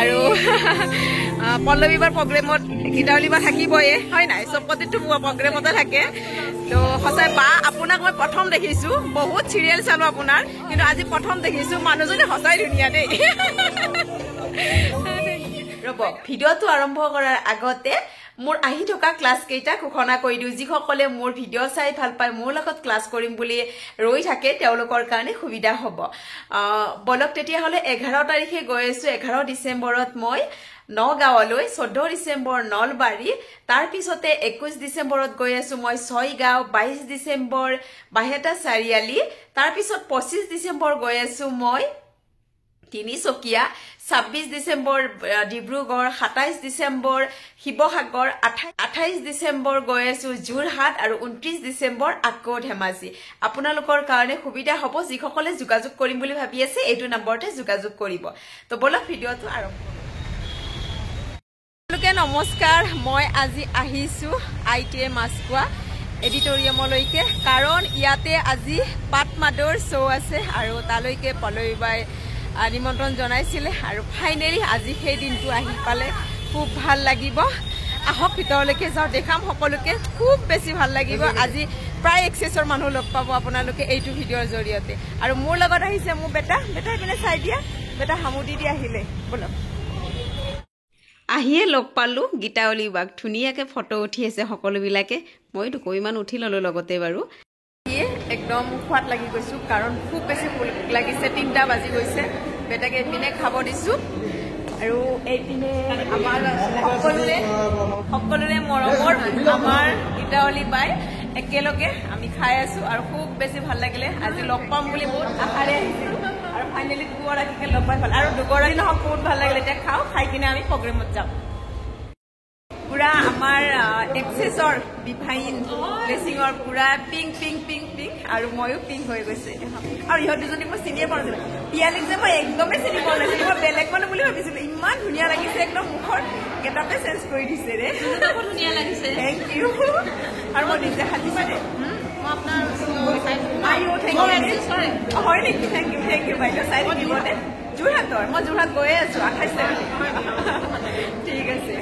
আৰু পল্লৱীবাৰ প্ৰগ্ৰেমত গীতাৱলীবা থাকিবই হয় নাই চব প্ৰতিটো প্ৰগ্ৰেমতে থাকে তো সঁচাই বা আপোনাক মই প্ৰথম দেখিছো বহুত চিৰিয়েল চালো আপোনাৰ কিন্তু আজি প্ৰথম দেখিছো মানুহজনী সঁচাই ধুনীয়া দেই ৰব ভিডিঅ'টো আৰম্ভ কৰাৰ আগতে মোৰ আহি থকা ক্লাছ কেইটা ঘোষণা কৰি দিওঁ যিসকলে মোৰ ভিডিঅ' চাই ভাল পায় মোৰ লগত ক্লাছ কৰিম বুলি ৰৈ থাকে তেওঁলোকৰ কাৰণে সুবিধা হ'ব বলক তেতিয়াহ'লে 11 তাৰিখে গৈ আছো 11 ডিচেম্বৰত মই নগাঁৱলৈ 14 ডিচেম্বৰ নলবাৰী তাৰ পিছতে 21 ডিচেম্বৰত গৈ আছো মই ছয়গাঁও 22 ডিচেম্বৰ বাহেটা চাৰিআলি তাৰ পিছত 25 ডিচেম্বৰ গৈ আছো মই তিনিচকীয়া 26 ডিসেম্বৰ ডিব্ৰুগড় 27 ডিসেম্বৰ শিৱসাগৰ 28 ডিসেম্বৰ গৈ আছো যোৰহাট আৰু 29 ডিসেম্বৰ আকৌ ধেমাজি আপোনালোকৰ কাৰণে সুবিধা হ'ব যিসকলে যোগাযোগ কৰিম বুলি ভাবি আছে এইটো নম্বৰতে যোগাযোগ কৰিব তো বলক ভিডিঅ'টো আৰম্ভ লোকে নমস্কাৰ মই আজি আহিছো আইটিএ মাছকুৱা এডিটৰিয়ামলৈকে কাৰণ ইয়াতে আজি পাটমাদৰ শ্ব' আছে আৰু তালৈকে পল্লৱীবাই নিমন্ত্ৰণ জনাইছিলে আৰু ফাইনেলি আজি সেই দিনটো আহি পালে খুব ভাল লাগিব আহক ভিতৰলৈকে যাওঁ দেখাম সকলোকে খুব বেছি ভাল লাগিব আজি প্ৰায় এক্সেছৰ মানুহ লগ পাব আপোনালোকে এইটো ভিডিঅ'ৰ জৰিয়তে আৰু মোৰ লগত আহিছে মোৰ বেটা এপিনে চাই দিয়া বেটা হামুদি দি আহিলে বলক আহিয়ে লগ পালো গীতাৱলীবাক ধুনীয়াকে ফটো উঠি আছে সকলোবিলাকে মইতো কইমান উঠি ললো লগতে বাৰু একদম খুৱাত লাগি গৈছো কাৰণ খুব বেছি ভোক লাগিছে 3টা বাজি গৈছে বেটাকে এপিনে খাব দিছো আৰু এইপিনে আমাৰ সকলোৰে মৰমৰ আমাৰ গীতাৱলীবাই একেলগে আমি খাই আছো আৰু খুব বেছি ভাল লাগিলে আজি লগ পাম বুলি বহুত আশাৰে আহিছিলো আৰু ফাইনেলি দুগৰাকীকে লগ পাই ভাল আৰু দুগৰাকী নহওক বহুত ভাল লাগিলে এতিয়া খাওঁ খাই কিনে আমি প্ৰগ্ৰেমত যাম পুৰা আমাৰ এক্সেছৰ ডিভাইন ব্লেছিঙৰ পুৰা পিংক পিংক পিংক পিংক আৰু ময়ো পিংক হৈ গৈছে আৰু ইহঁত দুজনী মই চিনিয়ে পোৱা নাছিলো পিয়ালিক যে মই একদমেই চিনি পোৱা নাছিলো মই বেলেগ মানুহ বুলি ভাবিছিলো ইমান ধুনীয়া লাগিছে একদম মুখৰ গেটাপে চেঞ্জ কৰি দিছে ৰে ধুনীয়া লাগিছে থেংক ইউ আৰু মই নিজে সাজিছে দে হয় নেকি থেংক ইউ বাইদেউ চাই থাকিব দে যোৰহাটৰ মই যোৰহাট গৈয়ে আছো 28 তাৰিখে ঠিক আছে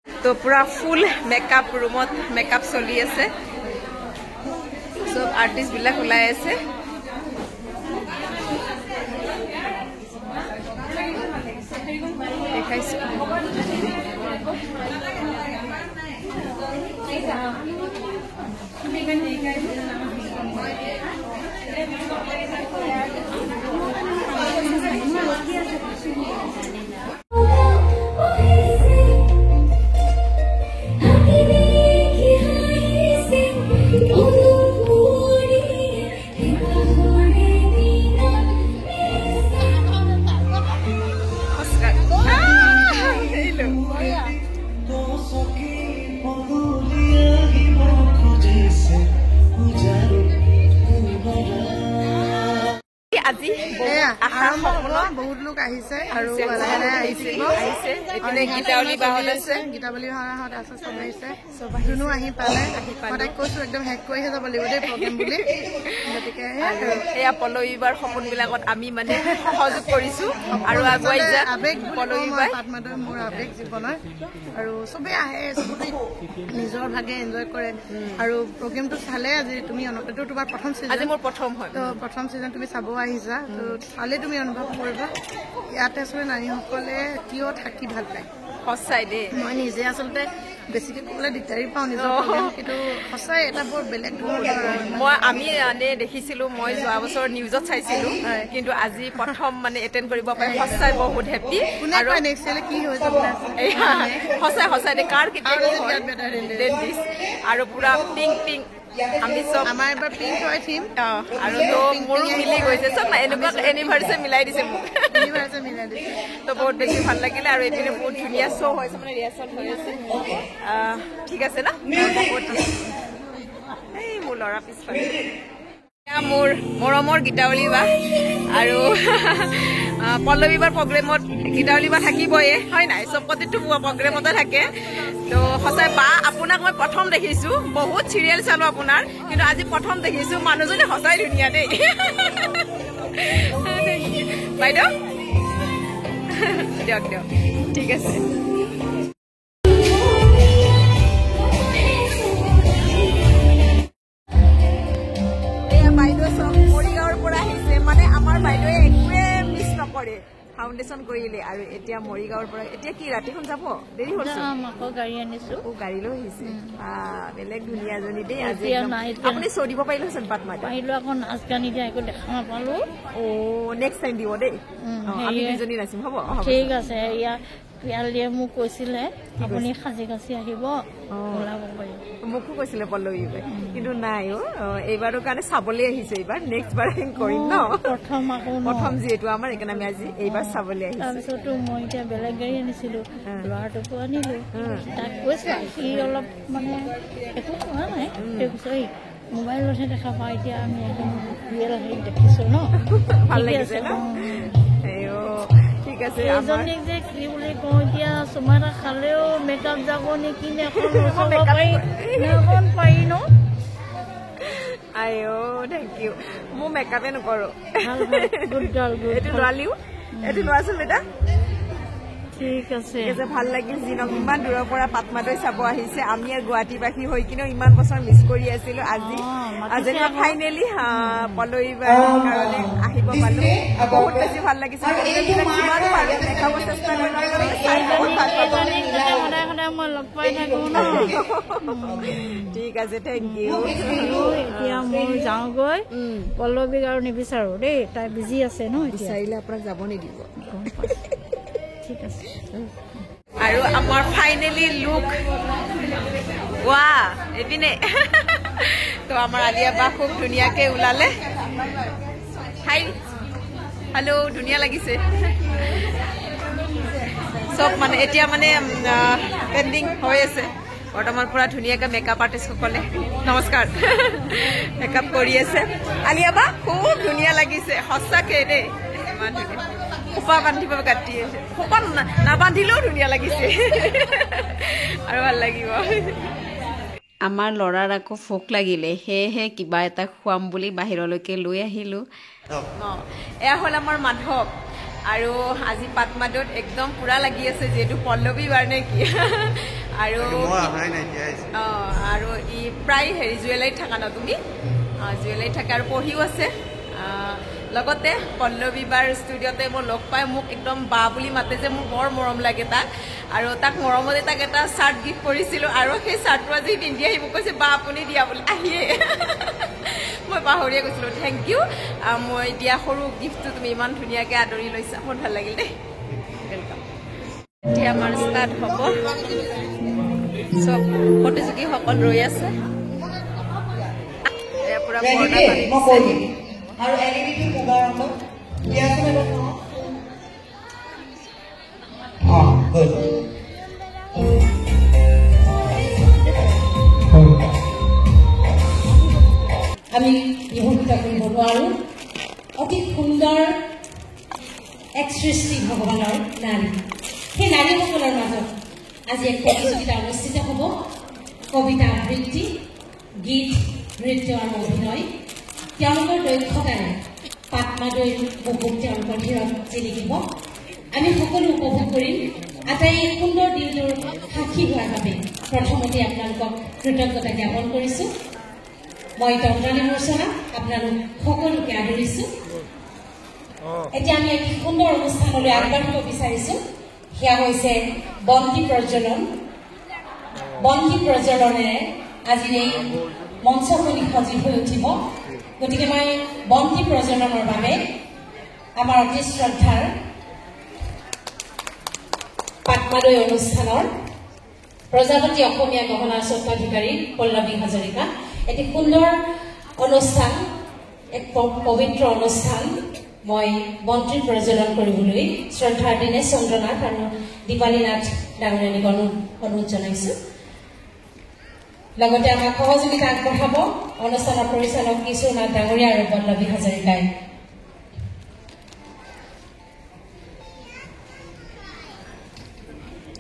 তো পুৰা ফুল মেকআপ ৰুমত মেকআপ চলি আছে সব আৰ্টিষ্ট বিলাক ওলাই আছে দেখাইছো আজি বহুত লোক আহিছে আৰু আহিছে এপিনে গীতাৱলীবাহত আছে গীতাৱলীবাহত আছে সব আহিছে যোনো আহি পালে সদায় কৈছো একদম হেক কৰিহে যাব লাগিব দেই প্ৰগ্ৰেম বুলি গতিকে এয়া পল্লৱীবাৰ সপোনবিলাকত আমি মানে সহযোগ কৰিছো আৰু আগুৱাই যা আবেগ পল্লৱীবাই পাটমাদৰ মোৰ আবেগ জীৱনৰ আৰু সবে আহে সবে নিজৰ ভাগে এনজয় কৰে আৰু প্ৰগ্ৰেমটো চালে আজি তুমি অনুভৱটো তোমাৰ প্ৰথম সিজন আজি মোৰ প্ৰথম হয় তো প্ৰথম সিজন তুমি চাব আহিছা তো চালে তুমি অনুভৱ কৰিবা ইয়াতে আসলে নাৰীসকলে কিয় থাকি ভাল পায় সঁচাই দে মই নিজে আসলে বেছিকে ক'লে দিগদাৰি পাওঁ নিজৰ কিন্তু সঁচাই এটা বৰ বেলেগ মই আমি আনে দেখিছিলো মই যোৱা বছৰ নিউজত চাইছিলো কিন্তু আজি প্ৰথম মানে এটেন্ড কৰিব পাই সঁচাই বহুত হেপি আৰু নেক্সটলে কি হৈ যাব সঁচাই দে কাৰ কেতিয়া আৰু পুৰা পিংক পিংক আমি সব আমাৰ এবাৰ পিংক হয় থিম আৰু তো মোৰো মিলি গৈছে সব এনেকুৱা এনিভাৰ্সাৰী মিলাই দিছে মোক এনিভাৰ্সাৰী মিলাই দিছে তো বহুত বেছি ভাল লাগিলে আৰু এপিনে বহুত ধুনীয়া শ্ব' হৈছে মানে ৰিহাৰ্চেল হৈ আছে ঠিক আছে না এই মোৰ ল'ৰা পিছফালে মোৰ মৰমৰ গীতাৱলীবা আৰু পল্লৱীবাৰ প্ৰগ্ৰেমত গীতাৱলীবা থাকিবই হয় নাই চব প্ৰতিটো প্ৰগ্ৰেমতে থাকে তো সঁচাই বা আপোনাক মই প্ৰথম দেখিছো বহুত চিৰিয়েল চালো আপোনাৰ কিন্তু আজি প্ৰথম দেখিছো মানুহজনী সঁচাই ধুনীয়া দেই বাইদেউ দিয়ক দিয়ক ঠিক আছে বাইদেউ চব মৰিগাঁৱৰ পৰা আহিছে মানে আমাৰ বাইদেৱে একোৱে মিছ নকৰে ফাউণ্ডেশ্যন কৰিলে আৰু এতিয়া মৰিগাঁৱৰ পৰা এতিয়া কি ৰাতিখন যাব দেৰি হৈছে আকৌ গাড়ী আনিছো গাড়ী লৈ আহিছে বেলেগ ধুনীয়াজনী দেই আজি আপুনি শ্ব' দিব পাৰিলেচোন পাতমাই পাৰিলো আকৌ নাচ গান এতিয়া একো দেখা নাপালো নেক্সট টাইম দিব দেই আমি দুজনী নাচিম হ'ব ঠিক আছে এয়া পিয়ালিয়ে মোক কৈছিলে আপুনি সাজি কাচি আহিব ওলাব পাৰিব মোকো কৈছিলে পল্লৱীয়ে কিন্তু নাই এইবাৰৰ কাৰণে চাবলৈ আহিছো এইবাৰ নেক্সট বাৰ কৰিম ন প্ৰথম যিহেতু আমাৰ সেইকাৰণে আমি আজি এইবাৰ চাবলৈ আহিছো তাৰপিছতো মই এতিয়া বেলেগ গাড়ী আনিছিলো ল'ৰাটোকো আনিলো তাক কৈছো সি অলপ মানে একো কোৱা নাই মোবাইলতহে দেখা পাওঁ এতিয়া আমি একদম ৰিয়েল হেৰি দেখিছো ন ভাল লাগিছে ন ঠিক আছে এজনীক যে কি বুলি কওঁ এতিয়া চুমা এটা খালেও মেকআপ যাব নেকি নে পাৰি ন আইঅ থেংক ইউ মই মেকআপে নকৰো এইটো ল'ৰালিও এইটো লোৱাচোন বেটা ঠিক আছে ভাল লাগিল যিনক ইমান দূৰৰ পৰা পাতমাদৈ চাব আহিছে আমি আৰু গুৱাহাটীবাসী হৈ কিনেও ইমান বছৰ মিছ কৰি আছিলো আজি ফাইনেলি পল্লৱীবাৰ কাৰণে আহিব পালো বহুত বেছি ভাল লাগিছে মই লগ পাই থাকো ন ঠিক আছে থেংক ইউ এতিয়া মই যাওঁগৈ পল্লৱীক আৰু নিবিচাৰো দেই তাই বিজি আছে ন বিচাৰিলে আপোনাক যাব নিদিব ঠিক আছে আৰু আমাৰ ফাইনেলি লুক ৱা এপিনে তো আমাৰ আলিয়া বা খুব ধুনীয়াকে ওলালে হাই হেল্ল' ধুনীয়া লাগিছে চব মানে এতিয়া মানে পেণ্ডিং হৈ আছে বৰ্তমান পুৰা ধুনীয়াকৈ মেকআপ আৰ্টিষ্টসকলে নমস্কাৰ মেকআপ কৰি আছে আলিয়া বা খুব ধুনীয়া লাগিছে সঁচাকৈ দেই ইমান ধুনীয়া খোপা বান্ধিব কাটি আছে খোপা নাবান্ধিলেও ধুনীয়া লাগিছে আৰু ভাল লাগিব আমাৰ ল'ৰাৰ আকৌ ভোক লাগিলে সেয়েহে কিবা এটা খুৱাম বুলি বাহিৰলৈকে লৈ আহিলোঁ এয়া হ'ল আমাৰ মাধৱ আৰু আজি পাতমাদৈত একদম পুৰা লাগি আছে যিহেতু পল্লৱীবাৰ নে কি আৰু আৰু ই প্ৰায় হেৰি জুৱেলাৰীত থাকা ন তুমি জুৱেলাৰীত থাকে আৰু পঢ়িও আছে লগতে পল্লৱীবাৰ ষ্টুডিঅ'তে মই লগ পাই মোক একদম বা বুলি মাতে যে মোৰ বৰ মৰম লাগে তাক আৰু তাক মৰমতে তাক এটা চাৰ্ট গিফ্ট কৰিছিলোঁ আৰু সেই চাৰ্টটো আজি পিন্ধি আহি মোক কৈছে বা আপুনি দিয়া বুলি আহিয়ে মই পাহৰিয়ে গৈছিলোঁ থেংক ইউ মই দিয়া সৰু গিফ্টটো তুমি ইমান ধুনীয়াকৈ আদৰি লৈছা বহুত ভাল লাগিল দেই ৱেলকাম এতিয়া আমাৰ ষ্টাৰ্ট হ'ব চব প্ৰতিযোগীসকল ৰৈ আছে এয়া পুৰা পৰ্দা পাতি দিছে আৰু এলিভিটি মোবাইল ৰঙত ইয়াতে গুড আমি বিভূষিত কৰিব নোৱাৰো অতি সুন্দৰ এক সৃষ্টি ভগৱানৰ নাৰী সেই নাৰীসকলৰ মাজত আজি এক প্ৰতিযোগিতা অনুষ্ঠিত হ'ব কবিতা আবৃত্তি গীত নৃত্য আৰু অভিনয় তেওঁলোকৰ দক্ষতাৰে পাতমাদৈৰ বহুত তেওঁলোকৰ ধীৰত জিলিকিব আমি সকলো উপভোগ কৰিম আটাই সুন্দৰ দিনটোৰ সাক্ষী হোৱাৰ বাবে প্ৰথমতে আপোনালোকক কৃতজ্ঞতা জ্ঞাপন কৰিছোঁ মই তন্দ্ৰাণী মূৰ্ছনা আপোনালোক সকলোকে আদৰিছোঁ এতিয়া আমি এক সুন্দৰ অনুষ্ঠানলৈ আগবাঢ়িব বিচাৰিছোঁ সেয়া হৈছে বন্তি প্ৰজ্বলনেৰে আজিৰ এই মঞ্চখনি সজীৱ হৈ উঠিব গতিকে মই বন্তি প্ৰজ্বলনৰ বাবে আমাৰ অতি শ্ৰদ্ধাৰ পাতমাদৈ অনুষ্ঠানৰ প্ৰজাপতি অসমীয়া গহনাৰ স্বত্বাধিকাৰী পল্লৱী হাজৰিকা এটি সুন্দৰ অনুষ্ঠান এক পবিত্ৰ অনুষ্ঠান মই বন্তি প্ৰজ্বলন কৰিবলৈ শ্ৰদ্ধাৰ দিনে চন্দ্ৰনাথ আৰু দীপালীনাথ ডাঙৰীয়ানীক অনুৰোধ জনাইছোঁ লগতে আমাক সহযোগিতা আগবঢ়াব অনুষ্ঠানৰ পৰিচালক কিশোৰনাথ ডাঙৰীয়া আৰু পল্লৱী হাজৰিকাই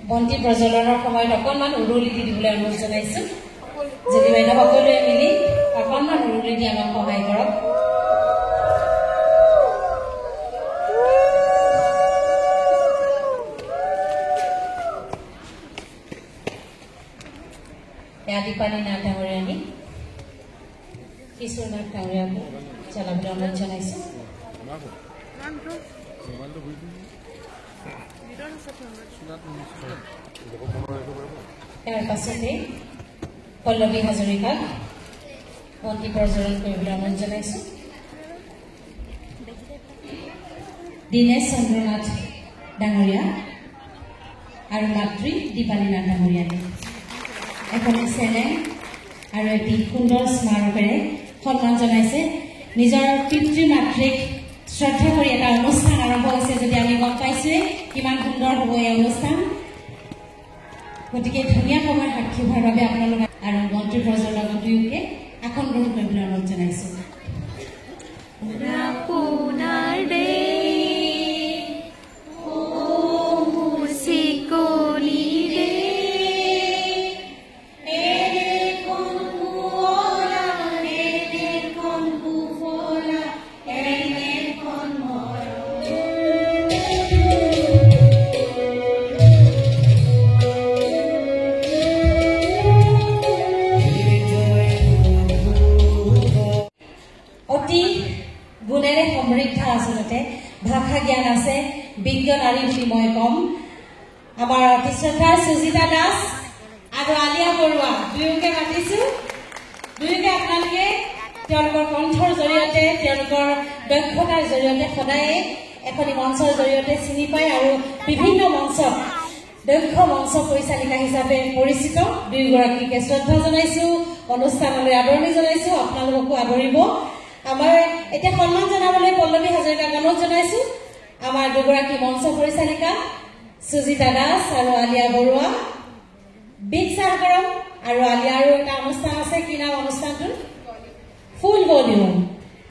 বন্তি প্ৰজ্বলনৰ সময়ত অকণমান উৰুলি দি দিবলৈ অনুৰোধ জনাইছোঁ যদি বাইদেউ সকলোৱে মিলি অকণমান উৰুলি দি আমাক সহায় কৰক দীপালী নাথ ডাঙৰীয়ানী কিশোৰ নাথ ডাঙৰীয়াকো চলাবলৈ অনুৰোধ জনাইছোঁ। ইয়াৰ পাছতে পল্লৱী হাজৰিকাক বন্তি প্ৰজ্বলন কৰিবলৈ অনুৰোধ জনাইছোঁ। দীনেশ চন্দ্ৰ নাথ ডাঙৰীয়া আৰু মাতৃ দীপালী নাথ ডাঙৰীয়ানী এখনে চেনেল আৰু এটি সুন্দৰ স্মাৰকেৰে সন্মান জনাইছে। নিজৰ পিতৃ মাতৃক শ্ৰদ্ধা কৰি এটা অনুষ্ঠান আৰম্ভ হৈছে যদি আমি গম পাইছোঁৱে কিমান সুন্দৰ হ'ব এই অনুষ্ঠান। গতিকে ধুনীয়া সময় সাক্ষী হোৱাৰ বাবে আপোনালোক আৰু মন্ত্ৰী প্ৰজ্বলন দুয়োকে আসন গ্ৰহণ কৰিবলৈ অনুৰোধ জনাইছোঁ। গুণেৰে সমৃদ্ধ আচলতে ভাষা জ্ঞান আছে, বিজ্ঞ নাৰী বুলি মই ক'ম। আমাৰ অতি শ্ৰদ্ধাৰ সুজিতা দাস আৰু আলিয়া বৰুৱা দুয়োকে মাতিছোঁ। দুয়োকে আপোনালোকে তেওঁলোকৰ কণ্ঠৰ জৰিয়তে তেওঁলোকৰ দক্ষতাৰ জৰিয়তে সদায়ে এখনি মঞ্চৰ জৰিয়তে চিনি পায় আৰু বিভিন্ন মঞ্চত দক্ষ মঞ্চ পৰিচালিকা হিচাপে পৰিচিত। দুয়োগৰাকীকে শ্ৰদ্ধা জনাইছোঁ, অনুষ্ঠানলৈ আদৰণি জনাইছোঁ। আপোনালোককো আদৰিব। আমাৰ এতিয়া সন্মান জনাবলৈ পল্লৱী হাজৰিকাক অনুৰোধ জনাইছোঁ। আমাৰ দুগৰাকী মঞ্চ পৰিচালিকা সুজিতা দাস আৰু আলিয়া বৰুৱা বিগ সাগৰম আৰু আলিয়াৰো এটা অনুষ্ঠান আছে। কি নাম অনুষ্ঠানটোৰ? ফুল ভলিউম।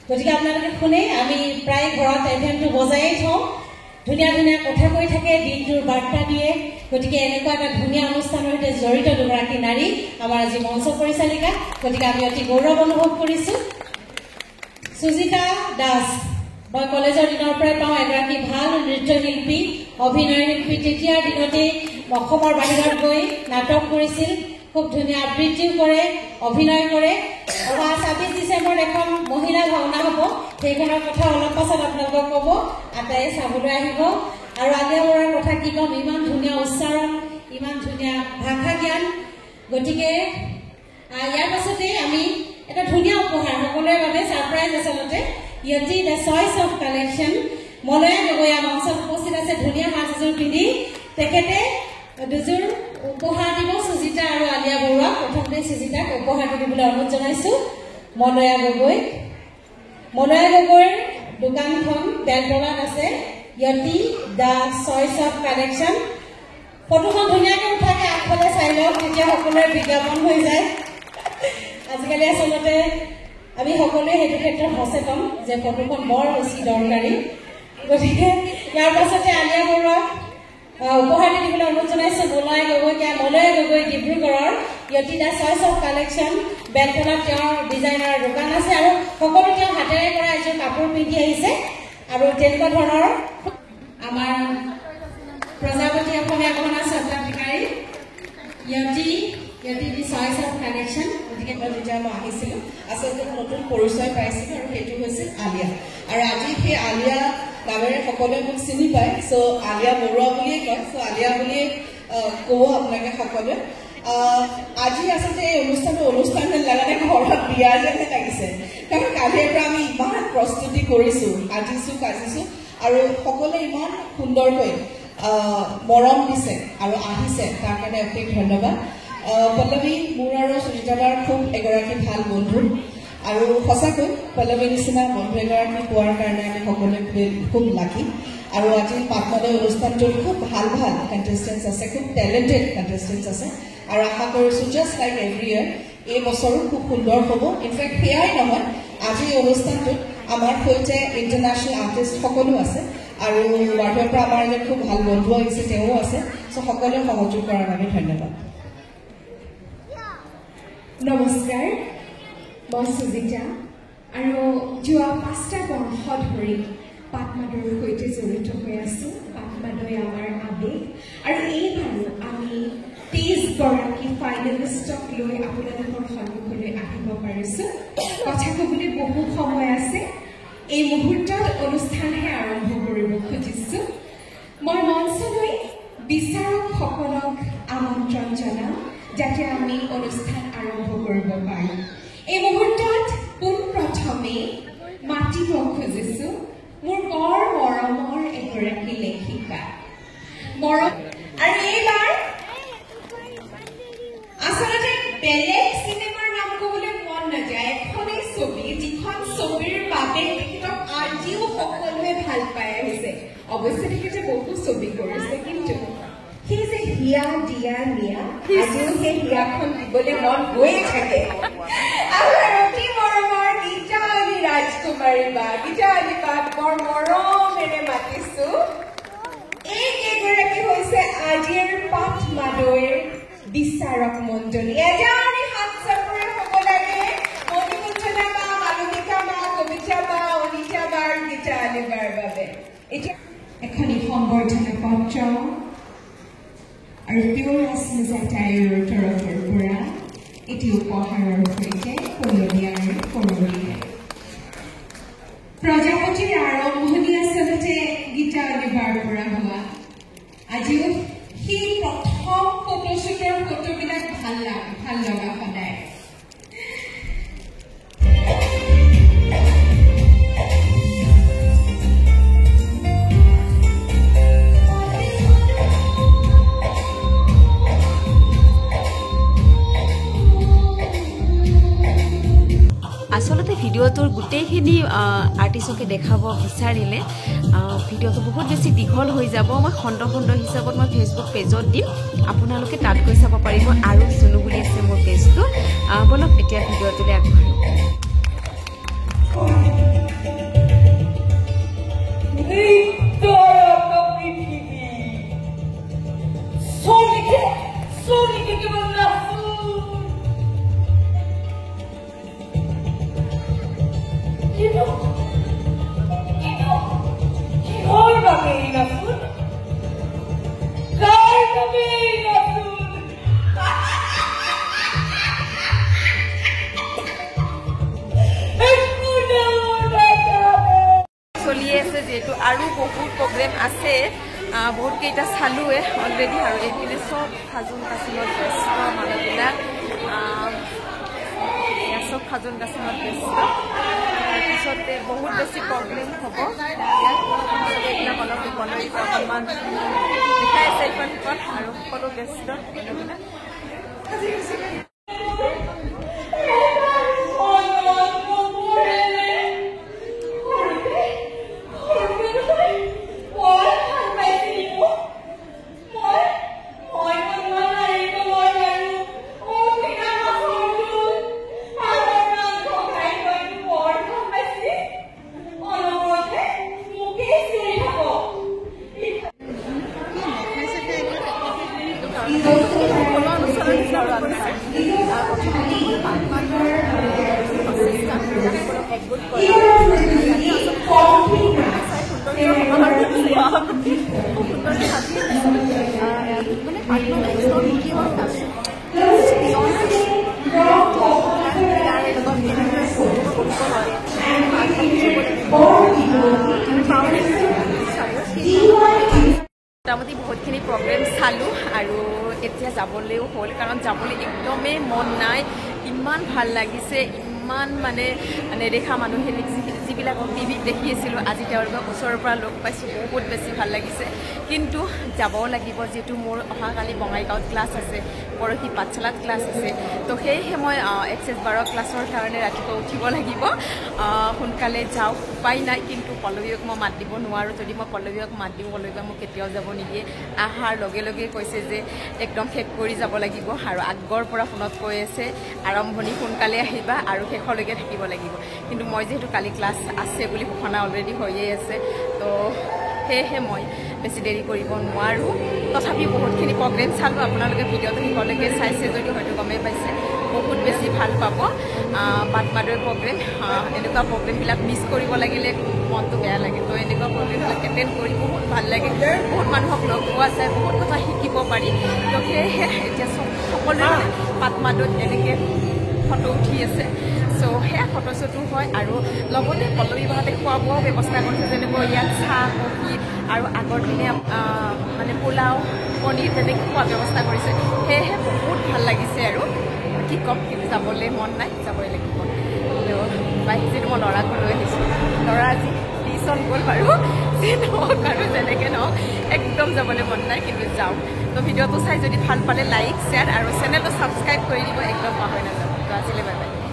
গতিকে আপোনালোকে শুনে, আমি প্ৰায় ঘৰত এফএমটো বজাই থওঁ। ধুনীয়া ধুনীয়া কথা কৈ থাকে, দিনটোৰ বাৰ্তা দিয়ে। গতিকে এনেকুৱা এটা ধুনীয়া অনুষ্ঠানৰ সৈতে জড়িত দুগৰাকী নাৰী আমাৰ আজি মঞ্চ পৰিচালিকা। গতিকে আমি অতি গৌৰৱ অনুভৱ কৰিছোঁ। সুজিতা দাস মই কলেজৰ দিনৰ পৰাই পাওঁ এগৰাকী ভাল নৃত্যশিল্পী, অভিনয় শিল্পী। তেতিয়াৰ দিনতে অসমৰ বাহিৰত গৈ নাটক কৰিছিল, খুব ধুনীয়া আবৃত্তিও কৰে, অভিনয় কৰে। অহা ২৬ ডিচেম্বৰত এখন মহিলা ভাওনা হ'ব, সেইখনৰ কথা অলপ পাছত আপোনালোকক ক'ব, আটাইয়ে চাবলৈ আহিব। আৰু আলিয়া বৰুৱাৰ কথা কি ক'ম, ইমান ধুনীয়া উচ্চাৰণ, ইমান ধুনীয়া ভাষা জ্ঞান। গতিকে ইয়াৰ পাছতে আমি এটা ধুনীয়া উপহাৰ সকলোৰে বাবে ছাৰপ্ৰাইজ আচলতে। ইয়তি দ্য চইচ অফ কালেকশ্যন মলয়া গগৈয়া মঞ্চত উপস্থিত আছে ধুনীয়া সাজ এযোৰ পিন্ধি। তেখেতে দুযোৰ উপহাৰ দিব সুজিতা আৰু আলিয়া বৰুৱা। প্ৰথমতে সুজিতাক উপহাৰটো দিবলৈ অনুৰোধ জনাইছোঁ। মলয়া গগৈৰ দোকানখন বেলতলাত আছে, ইয়তি দ্য চইচ অফ কালেকশ্যন। ফটোখন ধুনীয়াকৈ উঠাকে আগফালে চাই লওক, তেতিয়া সকলোৰে বিজ্ঞাপন হৈ যায়। আজিকালি আচলতে আমি সকলোৱে সেইটো ক্ষেত্ৰত সচেতন যে ফটোখন বৰ বেছি দৰকাৰী। গতিকে ইয়াৰ পাছতে আলিয়া বৰুৱাক উপহাৰ দিবলৈ অনুৰোধ জনাইছোঁ। মলয়া গগৈ ডিব্ৰুগড়ৰ ইয়তি দ্য চইচ অফ কালেকশ্যন বেলতলাত তেওঁৰ ডিজাইনাৰ দোকান আছে আৰু সকলো তেওঁ হাতেৰে কৰা এযোৰ কাপোৰ পিন্ধি আহিছে। আৰু তেনেকুৱা ধৰণৰ আমাৰ প্ৰজাপতি অসমীয়া গহনা স্বত্বাধিকাৰী ইয়তি দি চইচ অফ কালেকশ্যন। গতিকে যেতিয়া মই আহিছিলোঁ আচলতে নতুন পৰিচয় পাইছিলোঁ আৰু সেইটো হৈছিল আলিয়া। আৰু আজি সেই আলিয়া নামেৰে সকলোৱে মোক চিনি পায়। চ' আলিয়া বৰুৱা বুলিয়ে কয়, চ' আলিয়া বুলিয়ে ক'ব আপোনালোকে সকলোৱে। আজি আচলতে এই অনুষ্ঠান যেন লাগে ঘৰত বিয়া যেনহে লাগিছে, কাৰণ কালিৰ পৰা আমি ইমান প্ৰস্তুতি কৰিছোঁ, কাজিছোঁ আৰু সকলোৱে ইমান সুন্দৰকৈ মৰম দিছে আৰু আহিছে, তাৰ কাৰণে অশেষ ধন্যবাদ। পল্লৱী মোৰ আৰু সুজিতাৰ খুব এগৰাকী ভাল বন্ধু আৰু সঁচাকৈ পল্লৱীৰ নিচিনা বন্ধু এগৰাকী পোৱাৰ কাৰণে আমি সকলোৱে খুব লাকি। আৰু আজি পাটমাদৈ অনুষ্ঠানটোত খুব ভাল কণ্টেষ্টেণ্টছ আছে, খুব টেলেণ্টেড কণ্টেষ্টেণ্টছ আছে আৰু আশা কৰিছোঁ জাষ্ট লাইক এভৰি ইয়াৰ এই বছৰো খুব সুন্দৰ হ'ব। ইনফেক্ট সেয়াই নহয়, আজি এই অনুষ্ঠানটোত আমাৰ সৈতে ইণ্টাৰনেশ্যনেল আৰ্টিষ্ট সকলো আছে আৰু বাহিৰৰ পৰা আমাৰ এজন খুব ভাল বন্ধু আহিছে, তেওঁও আছে। চ' সকলোৱে সহযোগ কৰাৰ বাবে ধন্যবাদ। নমস্কাৰ, মই সুজিতা আৰু যোৱা 5টা বৰ্ষ ধৰি পাটমাদৈৰ সৈতে জড়িত হৈ আছোঁ। পাটমাদৈ আমাৰ আৱেগ আৰু এইবাৰো আমি 23গৰাকী ফাইনেল পেনেলিষ্টক লৈ আপোনালোকৰ সন্মুখলৈ আহিব পাৰিছোঁ। কথা ক'বলৈ বহু সময় আছে। এই মুহূৰ্তত অনুষ্ঠানহে আৰম্ভ কৰিব খুজিছোঁ। মই মঞ্চলৈ বিচাৰকসকলক আমন্ত্ৰণ জনাম যাতে আমি অনুষ্ঠান আৰম্ভ কৰিব পাৰোঁ। এই মুহূৰ্তত পোনপ্ৰথমে মাতিব খুজিছোঁ মোৰ বৰ মৰমৰ এগৰাকী লেখিকা মৰম। আৰু এইবাৰ আচলতে বেলেগ চিনেমাৰ নাম ক'বলৈ মন নাযায়, এখনেই ছবি, যিখন ছবিৰ বাবে তেখেতক আজিও সকলোৱে ভাল পাই আহিছে। অৱশ্যে তেখেতে বহু ছবি কৰিছে, কিন্তু সেই যে হিয়া দিয়া নিয়া আজিও সেই হিয়াখন দিবলৈ মন গৈয়ে থাকে। অতি মৰমৰ গীতালি ৰাজকুমাৰী বা গীতালি বাক বৰ মৰমেৰে মাতিছো। এই কেইগৰাকী হৈছে আজিৰ পাঠ মাদৈৰ বিচাৰক মণ্ডলী। এজনী হাত চাপৰি হ'ব লাগে মণিকুঞ্জনা বা মালবিকা বা কবিতা বা অনিতা বাৰ গীতালি বাৰ বাবে। এতিয়া এখন সম্বৰ্ধনা পত্ৰ আৰু পিয়ৰ ৰশ্মিজা তাইৰ তৰফৰ পৰা এটি উপহাৰৰ সৈতে কলনীয়াৰ কলনীয়া প্ৰজাপতিৰ আৰম্ভণি আচলতে গীতালি বাৰ পৰা হোৱা। আজিও সেই প্ৰথম ফটোশ্বুটৰ ফটোবিলাক ভাল লগা সদায়। আচলতে ভিডিঅ'টোৰ গোটেইখিনি আৰ্টিষ্টকে দেখাব বিচাৰিলে ভিডিঅ'টো বহুত বেছি দীঘল হৈ যাব। মই খণ্ড খণ্ড হিচাপত মই ফেচবুক পেজত দিম, আপোনালোকে তাত গৈ চাব পাৰিব। আৰু চুনু বুলি আছে মোৰ পেজটো। বলক এতিয়া ভিডিঅ'টোলৈ আগবাঢ়ো। চলি আছে যিহেতু আৰু বহুত প্ৰগ্ৰেম আছে, বহুত কেইটা চালোৱে অলৰেডি। আৰু এইপিনে চব সাজোন কাচিমত ব্যস্ত মানুহবিলাক, চব সাজোন কাচিমত ব্যস্ত। তাৰপিছতে বহুত বেছি প্ৰগ্ৰেম হ'ব। এইবিলাক অলপ ওপৰলৈ অকণমান দেখাই আছে ইখন সিখন, আৰু সকলো ব্যস্ত মানুহবিলাক। মোটামুটি বহুতখিনি প্ৰগ্ৰেম চালোঁ আৰু এতিয়া যাবলৈও হ'ল, কাৰণ যাবলৈ একদমেই মন নাই। ইমান ভাল লাগিছে, ইমান মানে নেদেখা মানুহখিনিক যিবিলাকক টিভিত দেখি আছিলোঁ, আজি তেওঁলোকক ওচৰৰ পৰা লগ পাইছোঁ, বহুত বেছি ভাল লাগিছে। কিন্তু যাবও লাগিব, যিহেতু মোৰ অহাকালি বঙাইগাঁৱত ক্লাছ আছে, পৰহি পাঠশালাত ক্লাছ আছে। তো সেয়েহে মই এক্সেছ 12 ক্লাছৰ কাৰণে ৰাতিপুৱা উঠিব লাগিব। সোনকালে যাওঁ, উপায় নাই। কিন্তু পল্লৱীক মই মাত দিব নোৱাৰোঁ। যদি মই পল্লৱীক মাত দিওঁ, পল্লৱীক মোক কেতিয়াও যাব নিদিয়ে। অহাৰ লগে লগে কৈছে যে একদম শেষ কৰি যাব লাগিব, আৰু আগৰ পৰা ফোনত কৈ আছে আৰম্ভণি সোনকালে আহিবা আৰু শেষলৈকে থাকিব লাগিব। কিন্তু মই যিহেতু কালি ক্লাছ আছে বুলি ঘোষণা অলৰেডি হৈয়ে আছে, তো সেয়েহে মই বেছি দেৰি কৰিব নোৱাৰোঁ। তথাপিও বহুতখিনি প্ৰগ্ৰেম চালোঁ। আপোনালোকে ভিডিঅ'টো শেষলৈকে চাইছে যদি হয়তো গমেই পাইছে, বহুত বেছি ভাল পাব। পাঠ মাদৈৰ প্ৰগ্ৰেম, এনেকুৱা প্ৰগ্ৰেমবিলাক মিছ কৰিব লাগিলে মনটো বেয়া লাগে তো এনেকুৱা প্ৰগ্ৰেমবিলাক এটেণ্ড কৰি বহুত ভাল লাগে বহুত মানুহক লগ পোৱা যায় বহুত কথা শিকিব পাৰি তো সেয়েহে এতিয়া সকলোৱে পাতমাদত এনেকৈ ফটো উঠি আছে চ' সেয়া ফটো চটো হয় আৰু লগতে পল্লৱী বাহঁতে খোৱা বোৱাও ব্যৱস্থা কৰিছে যেনেকৈ ইয়াত চাহ কফি আৰু আগৰ দিনে মানে পোলাও পনীৰ তেনেকৈ খোৱা ব্যৱস্থা কৰিছে সেয়েহে বহুত ভাল লাগিছে আৰু কি ক'ম কিন্তু যাবলৈ মন নাই যাবই লাগিব যিটো মই ল'ৰাকো লৈ আহিছোঁ ল'ৰা আজি টিউশ্যন গ'ল বাৰু যি নহওক আৰু যেনেকৈ নহওক একদম যাবলৈ মন নাই কিন্তু যাওঁ তো ভিডিঅ'টো চাই যদি ভাল পালে লাইক শ্বেয়াৰ আৰু চেনেলটো ছাবস্ক্ৰাইব কৰি দিব একদম পাহৰি নাযাব তো আজিলৈ বাই বাই